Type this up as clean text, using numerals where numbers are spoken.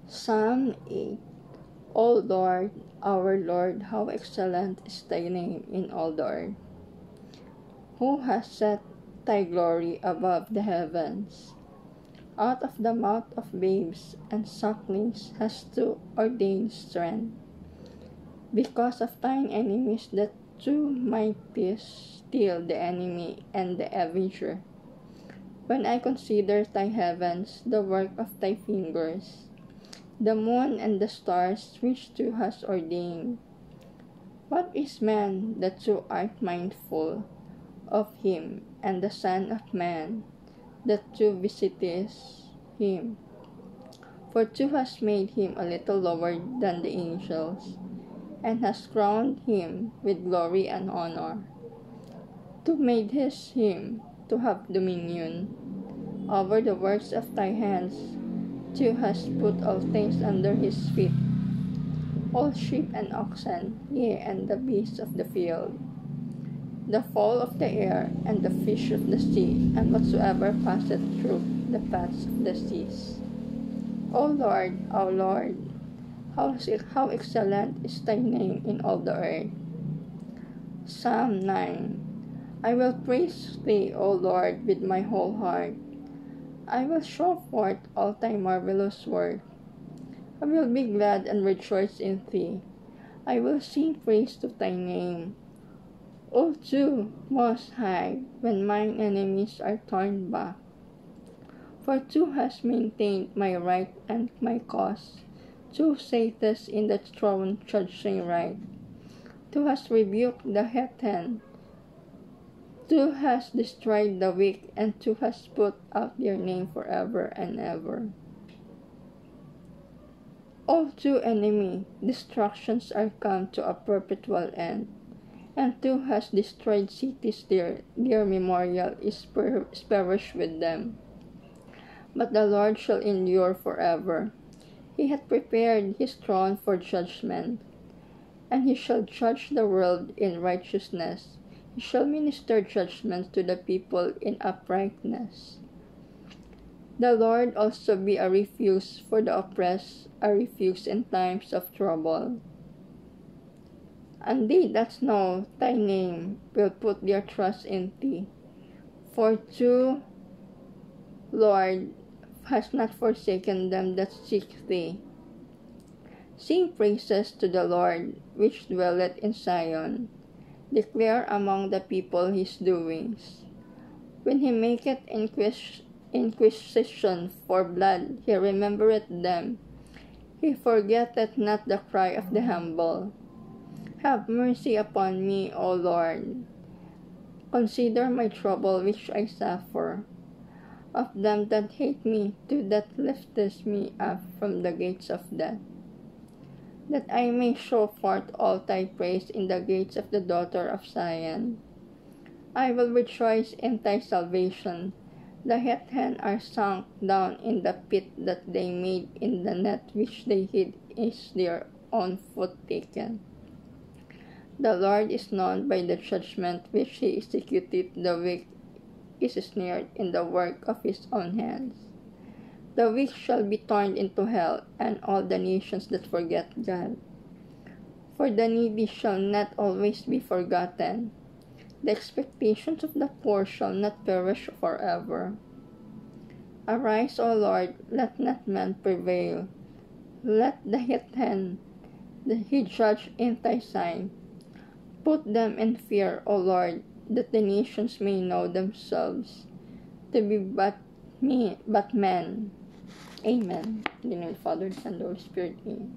Psalm 8. O Lord, our Lord, how excellent is thy name in all the earth. Who has set thy glory above the heavens? Out of the mouth of babes and sucklings hast thou ordained strength. Because of thine enemies, that thou mightest steal the enemy and the avenger. When I consider thy heavens, the work of thy fingers, the moon and the stars which thou hast ordained. What is man that thou art mindful of him, and the Son of Man that thou visitest him? For thou hast made him a little lower than the angels, and hast crowned him with glory and honor. Thou madest him to have dominion over the works of thy hands. Thou hast put all things under his feet, all sheep and oxen, yea, and the beasts of the field, the fowl of the air, and the fish of the sea, and whatsoever passeth through the paths of the seas. O Lord, our Lord, how excellent is thy name in all the earth. Psalm 9. I will praise thee, O Lord, with my whole heart. I will show forth all thy marvelous work. I will be glad and rejoice in thee. I will sing praise to thy name. O thou most high, when mine enemies are torn back. For thou hast maintained my right and my cause. Thou sittest in the throne judging right. Thou hast rebuked the heathen. Thou hast destroyed the weak, and thou hast put out their name forever and ever. O thou enemy, destructions are come to a perpetual end, and thou hast destroyed cities, their memorial is perished with them. But the Lord shall endure forever. He hath prepared his throne for judgment, and he shall judge the world in righteousness. He shall minister judgment to the people in uprightness. The Lord also be a refuge for the oppressed, a refuge in times of trouble. And they that know thy name will put their trust in thee. For thou, Lord, hast not forsaken them that seek thee. Sing praises to the Lord, which dwelleth in Zion. Declare among the people his doings. When he maketh inquisition for blood, he remembereth them. He forgetteth not the cry of the humble. Have mercy upon me, O Lord. Consider my trouble which I suffer. Of them that hate me, thou that liftest me up from the gates of death, that I may show forth all thy praise in the gates of the daughter of Zion. I will rejoice in thy salvation. The heathen are sunk down in the pit that they made, in the net which they hid is their own foot taken. The Lord is known by the judgment which he executeth. The weak is snared in the work of his own hands. The weak shall be turned into hell, and all the nations that forget God. For the needy shall not always be forgotten. The expectations of the poor shall not perish forever. Arise, O Lord, let not man prevail. Let the heathen he judge in thy sight. Put them in fear, O Lord, that the nations may know themselves to be but men. Amen. In the name of the Father, and the Holy Spirit. Amen.